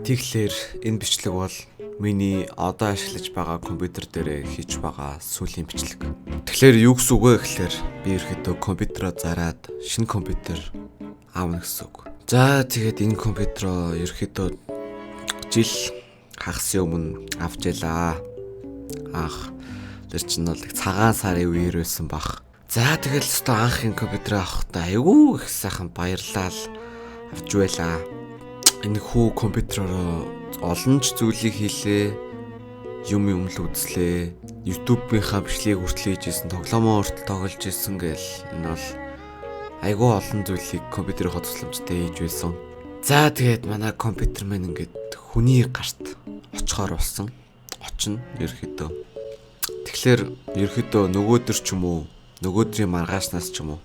Тэгэхээр энэ бичлэг бол миний одоо ашиглаж байгаа компьютер дээр хийж байгаа сүүлийн бичлэг. Тэгэхээр юу гэсэн үг вэ гэхээр би ерөөдөө компьютероо зараад шинэ компьютер аавна гэсэн үг. За тэгээд энэ компьютероо ерөөдөө жил хагас өмнө авч ялаа. Тэр чинь бол цагаан сарын үеэр байсан баг. За тэгэл өстө анх энэ компьютер авахдаа айгүй их сайхан баярлал авч байлаа. Энэ хүү компьютероор олон ч зүйлийг хийлээ. Юм л үзлээ. YouTube-ийнхаа бичлэгийг хүртэл хийжсэн, тоглоомоо хүртэл тоглож ирсэн гэл энэ бол айгүй олон зүйлийг компьютерийнхаа тусламжтай хийж байсан. За тэгээд манай компьютер маань ингээд хүний гарт очихоор болсон. Очно ерөөхдөө. Тэгэхээр ерөөхдөө нөгөөдөр ч юм уу, нөгөөдрийн маргаашнаас ч юм уу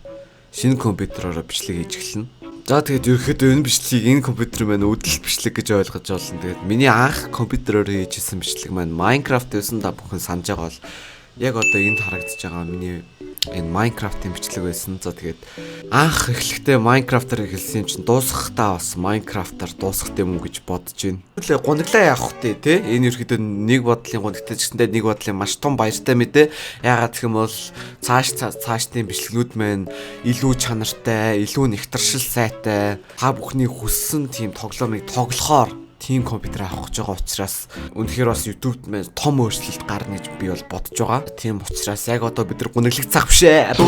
шинэ компьютероор бичлэг хийж эхэлнэ. За тэгээд ерөөхдөө энэ бичлэгийг энэ компьютер маань өдөл бичлэг гэж ойлгож болно. Тэгээд миний анх компьютероор хийжсэн бичлэг маань Minecraft байсан, та бүхэн санаж байгаа бол яг одоо энд харагдаж байгаа миний энэ Minecraft-ийн бичлэг байсан. За тэгээд анх эхлэхдээ Minecraft-аар эхэлсэн юм чинь дуусгахдаа бас Minecraft-аар дуусгах юм уу гэж бодож байна. Тэгвэл гуниглаа явах тий, энэ ерөөхдөө нэг бодлын гунигтай ч гэсэндээ нэг бодлын маш том баяртай мэдээ. Яагаад гэх юм бол цаашдын бичлэгнүүд маань илүү чанартай, илүү нэгтршил сайтай, та бүхний хүссэн тийм тоглоомыг тоглохоор тийм компьютер авах гэж байгаа учраас үнэхээр бас YouTube-д маань том өөрчлөлт гарна гэж би бол бодож байгаа. Тийм учраас яг одоо бид нар гуниглагцах бишээ.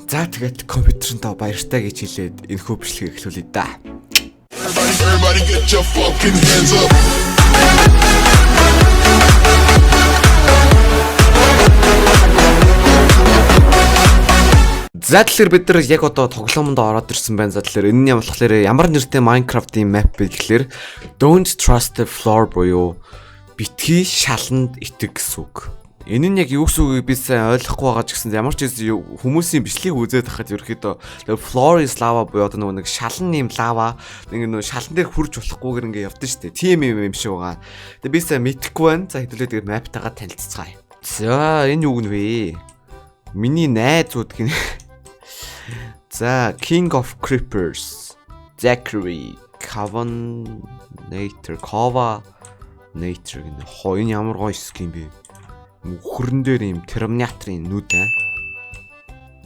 За тэгээд компьютертай баяртай гэж хэлээд энэ хөө бичлэгийг эхлүүлъя да. Everybody get your fucking hands up. За тэгэхээр бид нар яг одоо тоглоомонд ороод ирсэн байна. За тэгэхээр энэ нь болохоор ямар нэртэй Minecraft-ийн map бэ гэхээр Don't Trust the Floor буюу битгий шаланд итэг гэсэн үг. Энэ нь яг юу гэсэн үг би сайн ойлгохгүй байгаа ч гэсэн ямар ч хүмүүсийн бичлэгийг үзээд хахад ерөөхдөө floor is lava буюу одоо нэг шалан нэм лава нэг шалан дээр хурж болохгүйгээр ингээ явдсан шүү дээ. Тийм юм шиг байгаа. Тэгээ би сайн мэдэхгүй байна. За хэдүүлээ тэгээ map-тайгаа танилццгаая. За энэ юу гэнэ вэ? Миний найзууд гинэ. За King of Creepers, Zachary, Kava Nature гэнэ. Энэ ямар гоё скин бэ? Мөхрөн дээр юм Terminator-ийн нүд аа.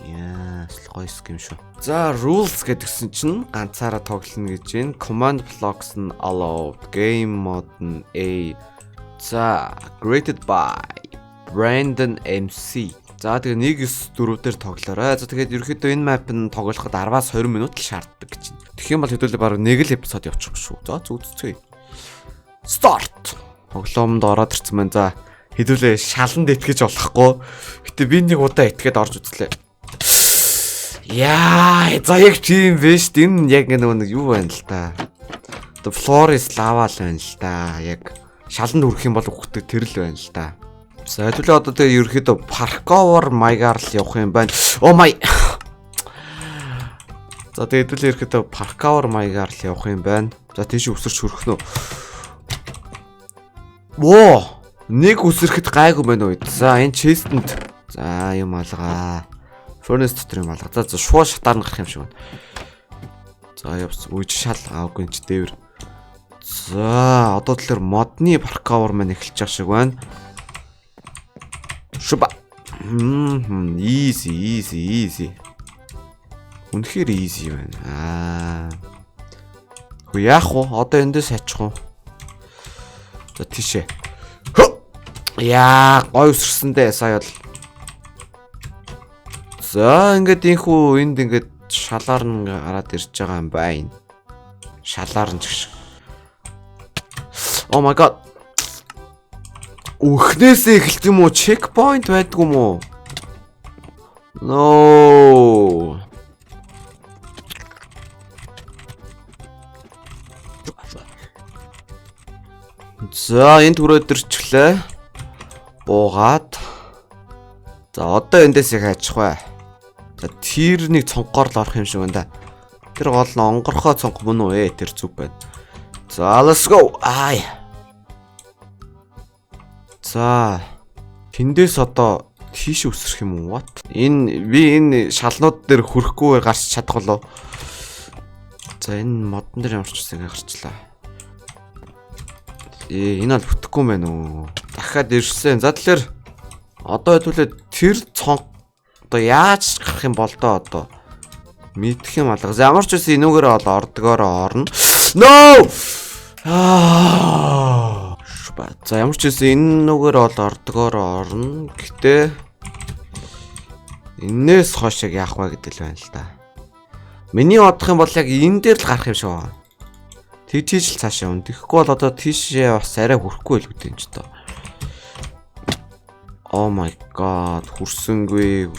Яа, гоё скин шүү. За rules гэдгсэн чинь ганцаараа тоглоно гэж байна. Command blocks нь allowed, game mode нь A. За created by Brandon MC. За тэгээ 1-9-4 дээр тоглоорой. За тэгээд ерөөхдөө энэ map нь тоглоход 10-аас 20 минут л шаарддаг гэж байна. Тэгэх юм бол хэдүүлээ баг нэг л эпизод явуучих шүү. За зүгцгээе. Start. Тоглоомонд ороод ирсэн байна. За хэдүүлээ шаланд итгэж болохгүй. Гэтэ би нэг удаа итгээд орж үзлээ. Яа, за яг тийм биш. Энэ яг нэг юу байна л та. The floor is lava л байна л та. Яг шаланд хүрэх юм бол үхдэг тэр л байна л та. За хэдүүлээ одоо тэгээ ерөөхдөө parkour маягаар л явах юм байна. Oh my. За тэгээ хэдүүлээ ерөөхдөө parkour маягаар л явах юм байна. За тийш өсөрч хөрөх нөө. Воо! Нэг үсрэхэд гайгүй байна уу? За энэ chest-д за юм алгаа. Furnace дотор юм алгаа. За шууд шатаар нь гарах юм шиг байна. За явс үеж шал аагүй ч дээвэр. За одоо тэгэхээр модны parkour маань эхэлж байгаа шиг байна. Шуба. Easy. Үнэхээр easy байна. Хөө яах вэ? Одоо эндээс хачих уу? За тийшээ. Яа, гой өсөрсөндөө сая бол. За ингээд инхүү энд ингээд шалаар нь гараад ирж байгаа юм байна. Шалаар нь ч. Oh my god. Үхнээсээ эхэлт юм уу? Checkpoint байдаг юм уу? No. За энэ түрээ дэрчлээ. Буугаад. За одоо эндээс яг хайчих бай. За тэр нэг цонхоор л орох юм шиг байна да. Тэр гол нь онгорхоо цонх мөн үү? Тэр зүг байна. За let's go. Ай. За. Тэндээс одоо тийш өсрөх юм уу? What? Энэ шалнууд дээр хүрэхгүй гарч чадах болов. За энэ модон дээр ямар ч үсэг гарчлаа. Энэ бол бүтэхгүй юм байна уу? Дахиад ирсэн. За тэгэхээр одоо хэдүүлээ тэр цонх одоо яаж гарах юм бол одоо мэдэх юм алга. Ямар ч үсэн энүүгээр бол ордгоороо орно. No! За ямар ч үсэн энүүгээр бол ордгоороо орно. Гэтэ энээс хойш яах вэ гэдэг л байна л да. Миний бодох юм бол яг энэ дээр л гарах юм шиг байна. Тийж л цаашаа өмнө. Тэгэхгүй бол одоо тийшээ бас арай хүрэхгүй л үгүй юм ч тоо. Oh my god, хүрсэнгүй.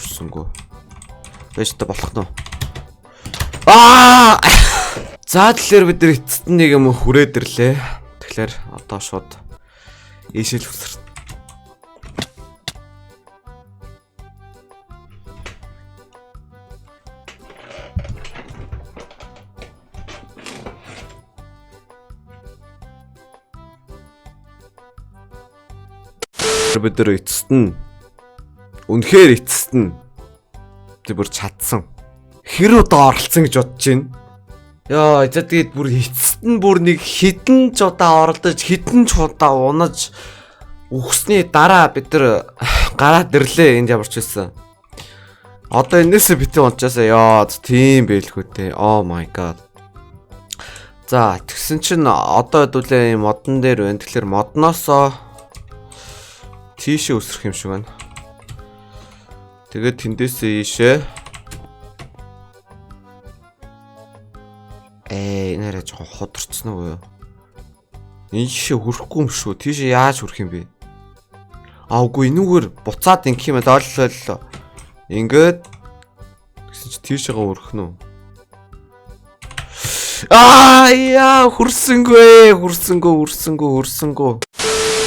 Байж та болох нь. За тэгэхээр бид нар эцэст нэг юм хүрээд ирлээ. Тэгэхээр одоо шууд ийшэл үсэр. Бид нар эцэст нь үнэхээр эцэст нь бүр чадсан. Хэр удаа оролцсон гэж бодож байна. Яа, тэгээд бүр эцэст нь бүр нэг хідэн ч удаа оролдож, хідэн ч удаа унаж өгсний дараа бид нар гараад ирлээ энд ямар ч байсан. Одоо энээсээ битээ унчаасаа яа, тийм байлгүй те. Oh my god. За, тэгсэн чинь одоо хэдүүлээ модон дээр байна. Тэгэхээр модноосоо тийшээ өсрөх юм шиг байна. Тэгээд тэндээсээ ийшээ. Нэрээ жоохон ходорцсон уу юу? Ийшээ хүрэхгүй юм шүү. Тийшээ яаж хүрэх юм бэ? Үгүй энүүгээр буцаад ингэх юм аа ойлголоо. Ингээд гэсэн чи тийшээгээ өрөх нь үү? Яа, хүрсэнгүй.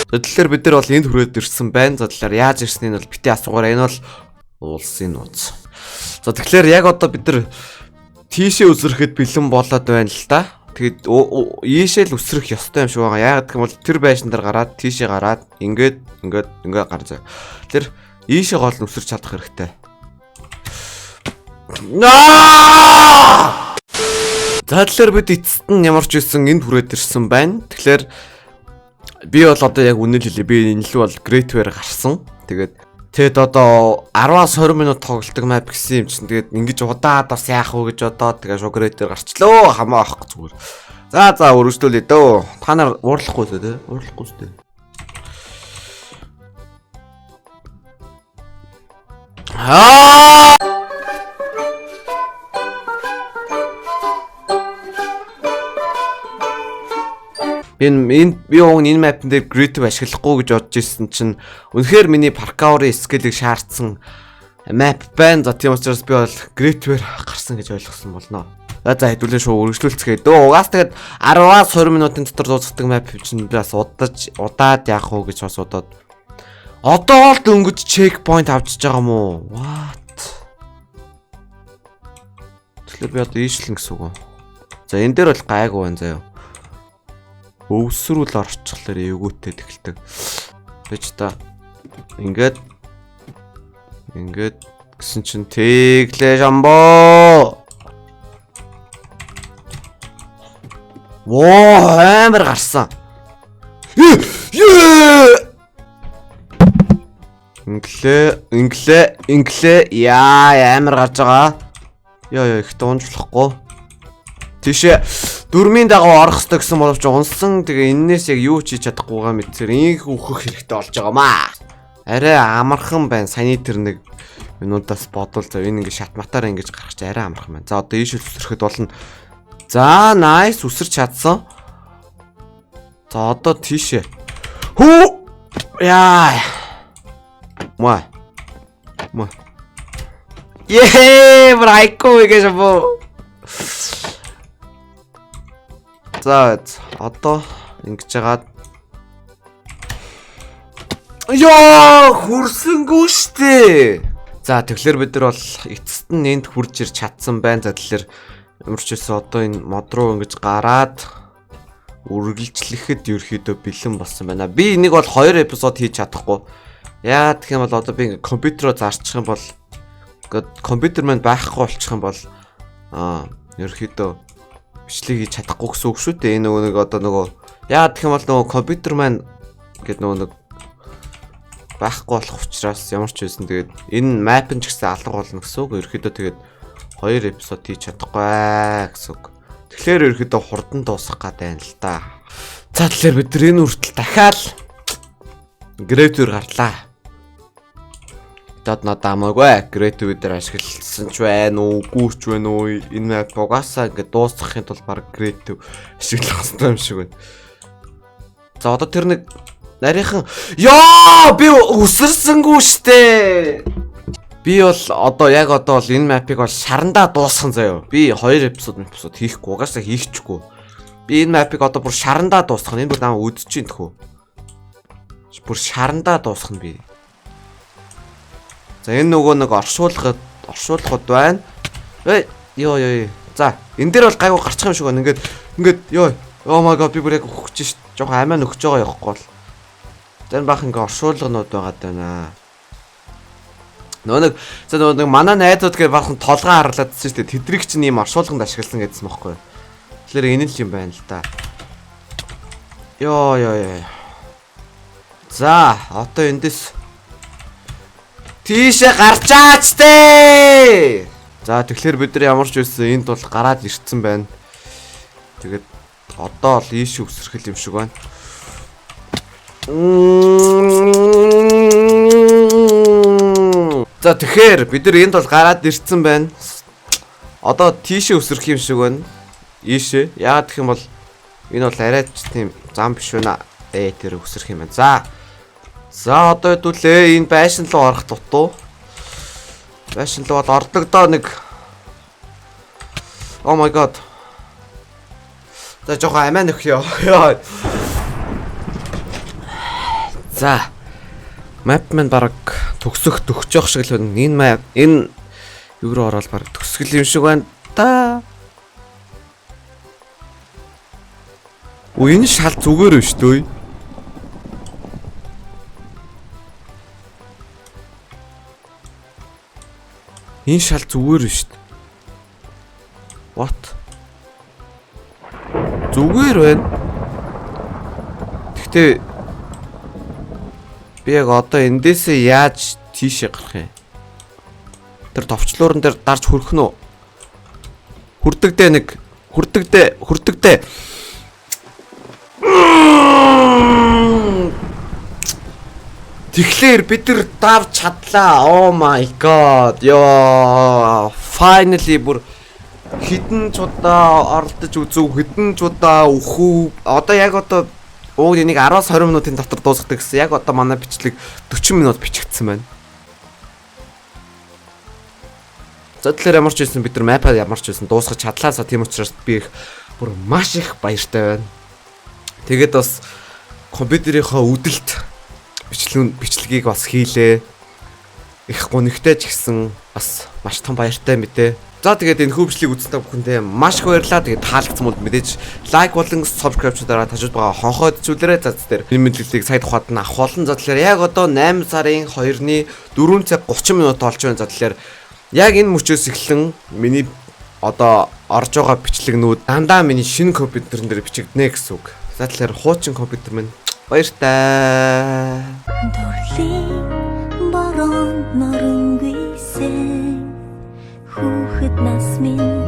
Тэгэхээр бид нар бол энд хүрээд ирсэн байна. За тэгэхээр яаж ирснийг бол бити асуугаарай. Энэ бол улсын нууц. За тэгэхээр яг одоо бид нар тийшээ өсрөхөд бэлэн болоод байна л да. Тэгэд ийшээ л өсрөх ёстой юм шиг байгаа. Яг гэх юм бол тэр байшин дээр гараад тийшээ гараад ингээд гар заа. Тэр ийшээ гол нь өсөрч чадах хэрэгтэй. За тэгэхээр бид эцэст нь ямар ч байсан энд хүрээд ирсэн байна. Тэгэхээр би бол одоо яг үнэн хэлээ. Би энэ л бол Great Bear гарсан. Тэгэд одоо 10-аас 20 минут тоглолтог map гэсэн юм чинь тэгээд ингэж удаад бас яах вэ гэж бодоод тэгээ шууд Great Bear гарчлаа. Хамаа авахгүй зүгээр. За өргөжлүүлээ дөө. Та нар уурлахгүй үү те? Уурлахгүй зү. Би энэ map дээр Great Bear ашиглахгүй гэж бодож ирсэн чинь үнэхээр миний parkour-ын скиллийг шаардсан map байна. За тийм учраас би бол Great Bear гарсан гэж ойлгосон болно. За хэдүүлээ шууд өргөжлүүлцгээе. Угаас тэгээд 10-аас 20 минутын дотор дуусгадаг map чинь би бас удаад яах вэ гэж бас бодоод. Одоо л дөнгөж checkpoint авчиж байгаа юм уу? What? Тэгэхээр би одоо ийшлэн гэсэн үг. За энэ дээр бол гайгүй байна заяа. Өвсрүүл орчихлоор эвгүүтээ тэгэлдэг. Бич та ингээд гэсэн чинь тэглээ шамбоо. Амар гарсан. Инглээ. Яа, амар гарч байгаа. Яа, их дуунжлахгүй. Тийшээ дөрмийн дагуу орох хэрэгтэй гэсэн боловч унсан. Тэгээ энээс яг юу ч хийж чадахгүйгаа мэдсээр инх өөхөх хэрэгтэй болж байгаамаа. Арай амархан байна. Саяны тэр нэг минутаас бодвол за энэ ингээ шатматаар ингэж гарах чи арай амархан байна. За одоо ийшэл өсрөхөд болно. За nice өсөрч чадсан. За одоо тийшээ. Яа. Ма. Брайко гэж боо. За одоо ингэж жагаад ёо хүрсэнгүй штэ. За тэгэхээр бид нар бол эцэст нь энд хурж ирж чадсан байна. За тэгэхээр ямар ч байсан одоо энэ мод руу ингэж гараад үргэлжлэхэд ерөөхдөө бэлэн болсон байна. Би энийг бол 2 эпизод хийж чадахгүй. Яа гэх юм бол одоо би ингээ компьютероо зарчих юм бол компьютер маань байхгүй болчих юм бол ерөөхдөө бичлэг хийж чадахгүй гэсэн үг шүү дээ. Энэ нэг одоо нөгөө яа гэх юм бол нөгөө компьютер маань гэдэг нөгөө байхгүй болох учраас ямар ч байсан тэгээд энэ map нь ч гэсэн алга болно гэсэн үг. Ерөөхдөө тэгээд 2 эпизод хийж чадахгүй гэсэн үг. Тэгэхээр ерөөхдөө хурдан дуусгах гэдэг юм л да. За тэгэхээр бид энэ үртэл дахиад грэйтер гарлаа. Дад надаа хамаагүй грэйтер дээр ашигласан ч байна уу, үгүй ч байна уу. Энэ map угаасаа ингээд дуусгахын тулд баг грэйтер ашиглах хэрэгтэй юм шиг байна. За одоо тэр нэг нарийнхан ёо би өсөрсөнгүү штэ. Би бол одоо яг одоо бол энэ мапыг бол шарандаа дуусгах заяа. Би 2 эпизод хийхгүй угаасаа хийчихгүй. Би энэ мапыг одоо бүр шарандаа дуусгах. Энэ бүр намайг үдчихин тхүү. Бүр шарандаа дуусгах нь би. За энэ нөгөө нэг оршуулгад байна. Ёо. За энэ дээр бол гайгүй гарчих юм шиг байна. Ингээд ёо. Oh my god би бүр яг өгч шít. Жохоо амиа нөхөж байгаа явахгүй бол. Зэн бах ингээ оршуулганууд байгаад байна. Нөгөө нэг манай найзууд гээ бахан толгоо харлаад байсан шүү дээ. Тэдрийг чинь ийм оршуулганд ашигласан гэдсэн байхгүй. Тэгэхээр энэ л юм байна л да. Ёо. За, одоо эндээс тийшээ гарчаач дээ. За, тэгэхээр бид нар ямар ч байсан энд бол гараад ирцэн байна. Тэгээд одоо л ийш өсөрхөл юм шиг байна. За тэгэхээр бид нар энд бол гараад ирцэн байна. Одоо тийшээ өсөрөх юм шиг байна. Ийшээ. Яагаад гэх юм бол энэ бол арайч тийм зам биш байна. Тэр өсөрөх юм байна. За одоо хэдүүлээ энэ байшин руу орох дутуу. Байшин руу бол ордог доо нэг. Oh my god. За жохоо амиа нөхё. За. Map маань баг төгсөх шиг л байна. Энэ map энэ юу руу ороод баг төгсгөл юм шиг байна та. Энэ шал зүгээр биш үү? Энэ шал зүгээр биш. What? Зүгээр байна. Гэхдээ би яг одоо эндээсээ яаж тийшээ гарах юм? Тэр товчлуурн дээр дарж хөрөх нь үү? Хүрдэгдээ. Тэгэхээр бид нар давж чадлаа. Oh my god. Ёо. Finally бүр хідэн чудаа оролдож үзв, хідэн чудаа өхөв. Одоо яг одоо ууг энийг 10-20 минутын дотор дуусгадаг гэсэн. Яг одоо манай бичлэг 40 минут бичигдсэн байна. За тэгэхээр ямар ч байсан бид нар map-а ямар ч байсан дуусгаж чадлаасаа тийм учраас би их бүр маш их баяртай байна. Тэгээд бас компьютерийнхаа үдэлт бичлэгийг бас хийлээ. Их гонигтай ч гэсэн бас маш том баяртай мэдээ. За тэгээд энэ хөвчлийг үзсэн бүхэндээ маш их баярлалаа. Тэгээд таалагдсан бол мэдээж лайк болон subscribe дараад хажууд байгаа хонхоод зүйлээрээ заз дээр энэ мэдлэгийг сая тухайд нь авах болно. За тэгэхээр яг одоо 8 сарын 2-ны 4 цаг 30 минут болж байна. За тэгэхээр яг энэ мөчөөс эхлэн миний одоо орж байгаа бичлэгнүүд дандаа миний шинэ компьютерн дээр бичигдэнэ гэсэн үг. За тэгэхээр хуучин компьютер минь баяртай. Борон норнгүйсэн хүүхэд нас минь